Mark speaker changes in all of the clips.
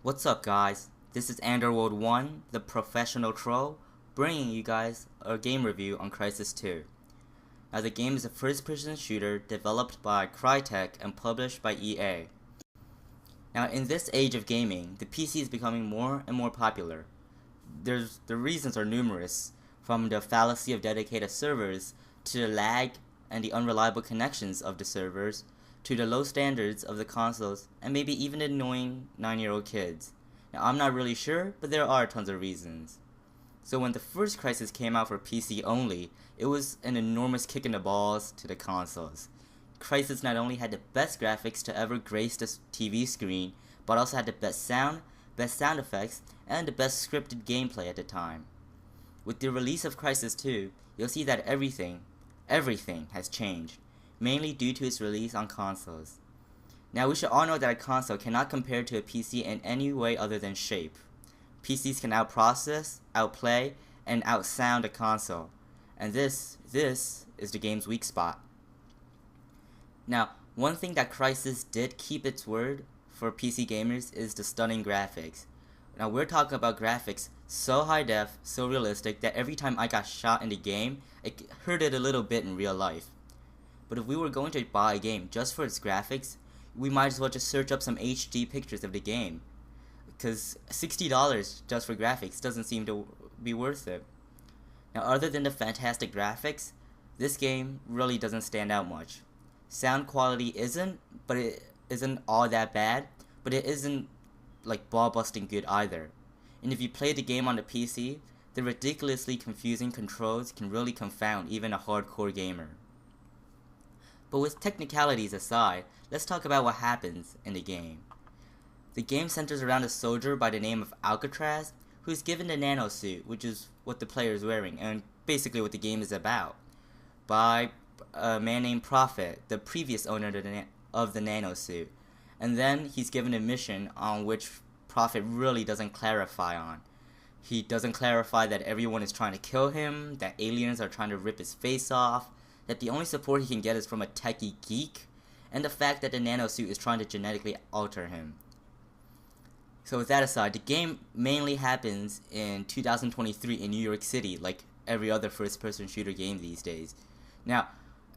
Speaker 1: What's up, guys? This is Underworld1, the professional troll, bringing you guys a game review on Crysis 2. Now, the game is a first-person shooter developed by Crytek and published by EA. Now, in this age of gaming, the PC is becoming more and more popular. The reasons are numerous, from the fallacy of dedicated servers, to the lag and the unreliable connections of the servers, to the low standards of the consoles, and maybe even annoying 9-year-old kids. Now, I'm not really sure, but there are tons of reasons. So when the first Crysis came out for PC only, it was an enormous kick in the balls to the consoles. Crysis not only had the best graphics to ever grace the TV screen, but also had the best sound effects, and the best scripted gameplay at the time. With the release of Crysis 2, you'll see that everything has changed, mainly due to its release on consoles. Now, we should all know that a console cannot compare to a PC in any way other than shape. PCs can outprocess, outplay, and outsound a console, and this is the game's weak spot. Now, one thing that Crysis did keep its word for PC gamers is the stunning graphics. Now, we're talking about graphics so high def, so realistic, that every time I got shot in the game, it hurted a little bit in real life. But if we were going to buy a game just for its graphics, we might as well just search up some HD pictures of the game, because $60 just for graphics doesn't seem to be worth it. Now, other than the fantastic graphics, this game really doesn't stand out much. Sound quality isn't all that bad, but it isn't like ball-busting good either. And if you play the game on the PC, the ridiculously confusing controls can really confound even a hardcore gamer. But with technicalities aside, let's talk about what happens in the game. The game centers around a soldier by the name of Alcatraz, who is given the nano suit, which is what the player is wearing, and basically what the game is about, by a man named Prophet, the previous owner of the nano suit. And then he's given a mission on which Prophet really doesn't clarify on. He doesn't clarify that everyone is trying to kill him, that aliens are trying to rip his face off, that the only support he can get is from a techie geek, and the fact that the nanosuit is trying to genetically alter him. So with that aside, the game mainly happens in 2023 in New York City, like every other first-person shooter game these days. Now,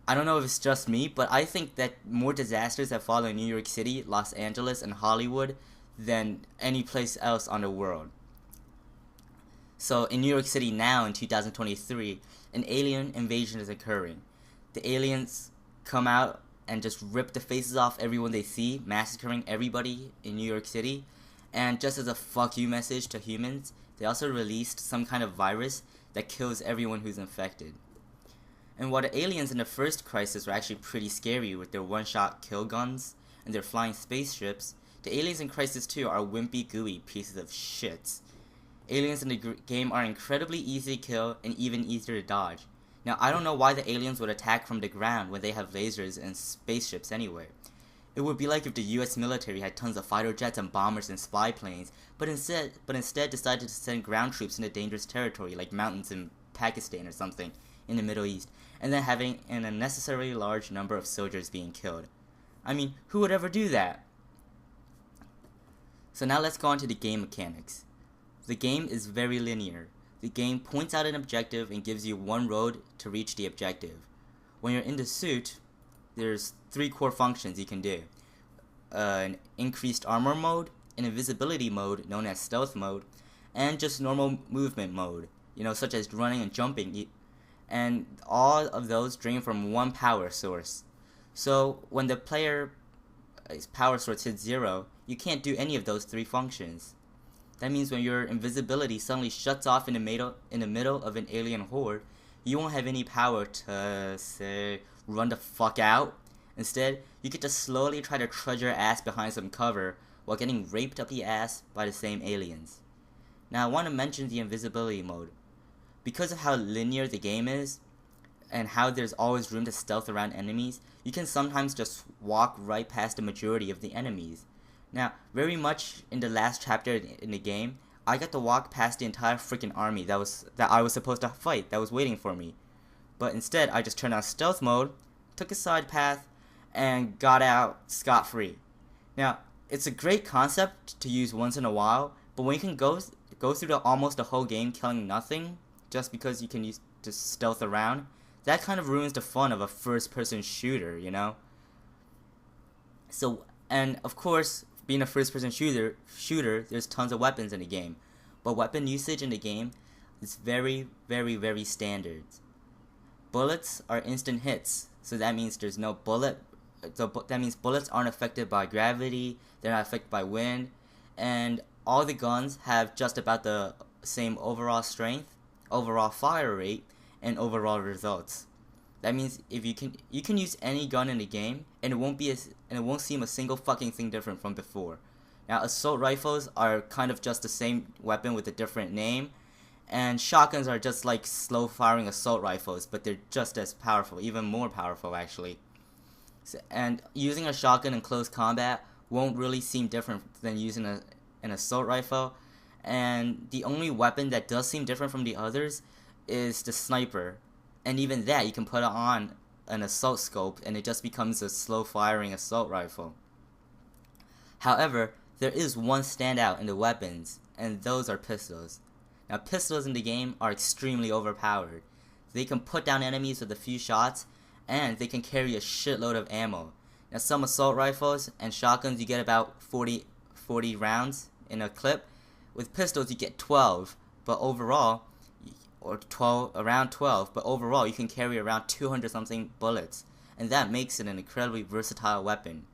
Speaker 1: I don't know if it's just me, but I think that more disasters have fallen in New York City, Los Angeles, and Hollywood than any place else on the world. So in New York City now in 2023, an alien invasion is occurring. The aliens come out and just rip the faces off everyone they see, massacring everybody in New York City. And just as a fuck you message to humans, they also released some kind of virus that kills everyone who's infected. And while the aliens in the first Crysis were actually pretty scary with their one-shot kill guns and their flying spaceships, the aliens in Crysis 2 are wimpy, gooey pieces of shit. Aliens in the game are incredibly easy to kill and even easier to dodge. Now, I don't know why the aliens would attack from the ground when they have lasers and spaceships anyway. It would be like if the US military had tons of fighter jets and bombers and spy planes, but instead decided to send ground troops into dangerous territory like mountains in Pakistan or something in the Middle East, and then having an unnecessarily large number of soldiers being killed. I mean, who would ever do that? So now let's go on to the game mechanics. The game is very linear. The game points out an objective and gives you one road to reach the objective. When you're in the suit, there's 3 core functions you can do. An increased armor mode, an invisibility mode known as stealth mode, and just normal movement mode, such as running and jumping. And all of those drain from one power source. So when the player's power source hits 0, you can't do any of those 3 functions. That means when your invisibility suddenly shuts off in the middle of an alien horde, you won't have any power to, say, run the fuck out. Instead, you get to slowly try to trudge your ass behind some cover while getting raped up the ass by the same aliens. Now, I want to mention the invisibility mode. Because of how linear the game is, and how there's always room to stealth around enemies, you can sometimes just walk right past the majority of the enemies. Now, very much in the last chapter in the game, I got to walk past the entire freaking army that I was supposed to fight, that was waiting for me. But instead, I just turned on stealth mode, took a side path, and got out scot-free. Now, it's a great concept to use once in a while, but when you can go through almost the whole game killing nothing just because you can use to stealth around, that kind of ruins the fun of a first-person shooter, you know? So, and of course, being a first-person shooter, there's tons of weapons in the game, but weapon usage in the game is very, very, very standard. Bullets are instant hits, so that means there's no bullet. So that means bullets aren't affected by gravity, they're not affected by wind, and all the guns have just about the same overall strength, overall fire rate, and overall results. That means if you can use any gun in the game, and it won't seem a single fucking thing different from before. Now, assault rifles are kind of just the same weapon with a different name, and shotguns are just like slow firing assault rifles, but they're just as powerful, even more powerful actually. And using a shotgun in close combat won't really seem different than using an assault rifle, and the only weapon that does seem different from the others is the sniper, and even that you can put on an assault scope and it just becomes a slow firing assault rifle. However, there is one standout in the weapons, and those are pistols. Now, pistols in the game are extremely overpowered. They can put down enemies with a few shots, and they can carry a shitload of ammo. Now, some assault rifles and shotguns you get about 40 rounds in a clip. With pistols you get 12, but overall, around 12, but overall you can carry around 200 something bullets, and that makes it an incredibly versatile weapon.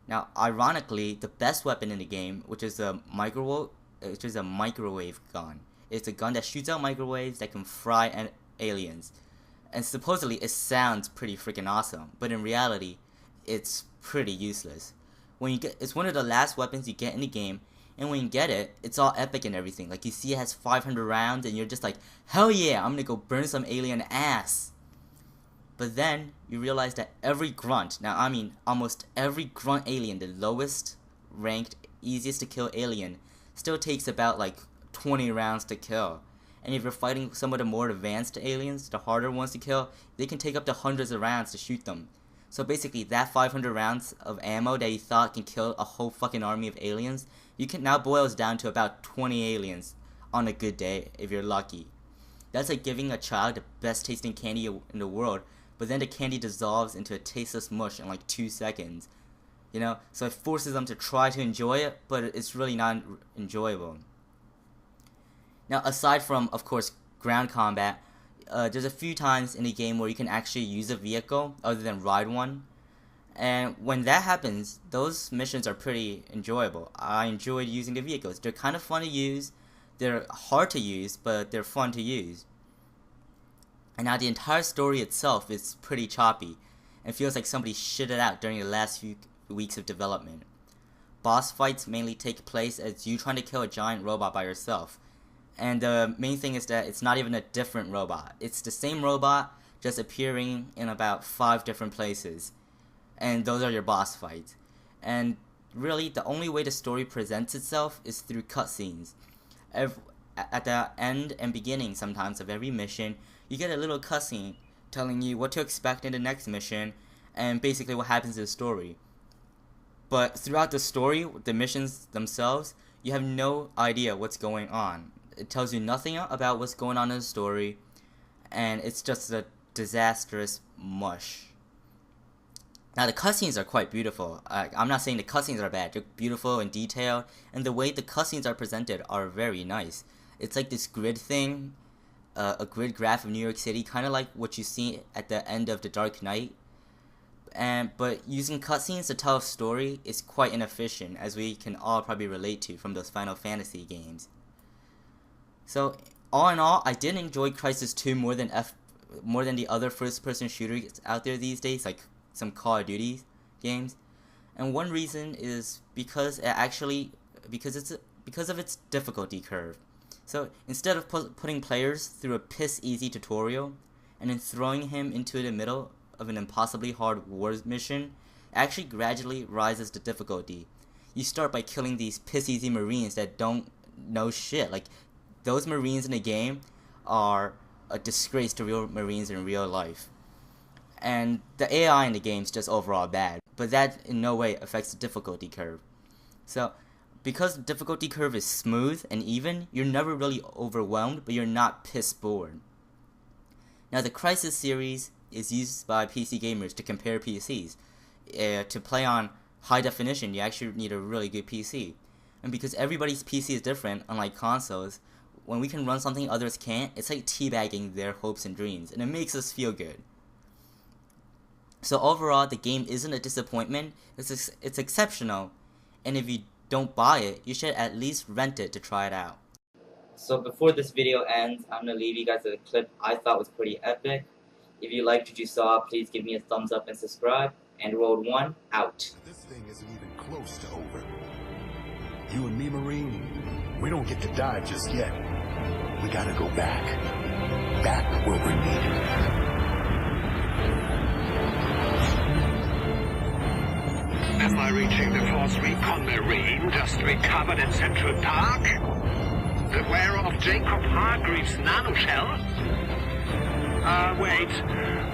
Speaker 1: Now, ironically, the best weapon in the game, which is a microwave gun, it's a gun that shoots out microwaves that can fry aliens. And supposedly it sounds pretty freaking awesome, but in reality, it's pretty useless. It's one of the last weapons you get in the game, and when you get it, it's all epic and everything. Like, you see it has 500 rounds, and you're just like, hell yeah, I'm gonna go burn some alien ass. But then you realize that every grunt, now I mean almost every grunt alien, the lowest ranked, easiest to kill alien, still takes about like 20 rounds to kill. And if you're fighting some of the more advanced aliens, the harder ones to kill, they can take up to hundreds of rounds to shoot them. So basically, that 500 rounds of ammo that you thought can kill a whole fucking army of aliens, now boils down to about 20 aliens on a good day, if you're lucky. That's like giving a child the best tasting candy in the world, but then the candy dissolves into a tasteless mush in like 2 seconds. You know, so it forces them to try to enjoy it, but it's really not enjoyable. Now, aside from, of course, ground combat, there's a few times in the game where you can actually use a vehicle other than ride one. And when that happens, those missions are pretty enjoyable. I enjoyed using the vehicles. They're kind of fun to use. They're hard to use, but they're fun to use. And now the entire story itself is pretty choppy, and feels like somebody shit it out during the last few weeks of development. Boss fights mainly take place as you trying to kill a giant robot by yourself. And the main thing is that it's not even a different robot. It's the same robot, just appearing in about 5 different places. And those are your boss fights. And really, the only way the story presents itself is through cutscenes. At the end and beginning, sometimes, of every mission, you get a little cutscene telling you what to expect in the next mission, and basically what happens in the story. But throughout the story, the missions themselves, you have no idea what's going on. It tells you nothing about what's going on in the story, and it's just a disastrous mush. Now, the cutscenes are quite beautiful. I'm not saying the cutscenes are bad. They're beautiful and detailed, and the way the cutscenes are presented are very nice. It's like this grid thing, a grid graph of New York City, kind of like what you see at the end of The Dark Knight. But using cutscenes to tell a story is quite inefficient, as we can all probably relate to from those Final Fantasy games. So, all in all, I did enjoy Crysis 2 more than the other first-person shooters out there these days, like some Call of Duty games. And one reason is because of its difficulty curve. So, instead of putting players through a piss-easy tutorial and then throwing him into the middle of an impossibly hard war mission, it actually gradually rises the difficulty. You start by killing these piss-easy Marines that don't know shit. Like, those Marines in the game are a disgrace to real Marines in real life. And the AI in the game is just overall bad, but that in no way affects the difficulty curve. So, because the difficulty curve is smooth and even, you're never really overwhelmed, but you're not piss bored. Now, the Crysis series is used by PC gamers to compare PCs. To play on high definition, you actually need a really good PC. And because everybody's PC is different, unlike consoles, when we can run something others can't, it's like teabagging their hopes and dreams, and it makes us feel good. So overall, the game isn't a disappointment, it's exceptional, and if you don't buy it, you should at least rent it to try it out. So before this video ends, I'm going to leave you guys with a clip I thought was pretty epic. If you liked what you saw, please give me a thumbs up and subscribe. And Road 1, out.
Speaker 2: This thing isn't even close to over. You and me, Marine, we don't get to die just yet. We gotta go back. Back where we're needed.
Speaker 3: Am I reaching the Force Recon Marine just recovered in Central Park? The wearer of Jacob Hargreaves' nanoshell? Wait.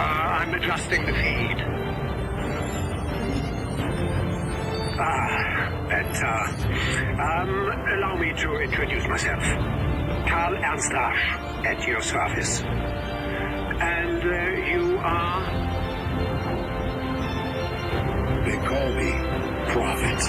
Speaker 3: I'm adjusting the feed. Allow me to introduce myself. Karl Ernst at your service. And you are?
Speaker 2: They call me Prophet.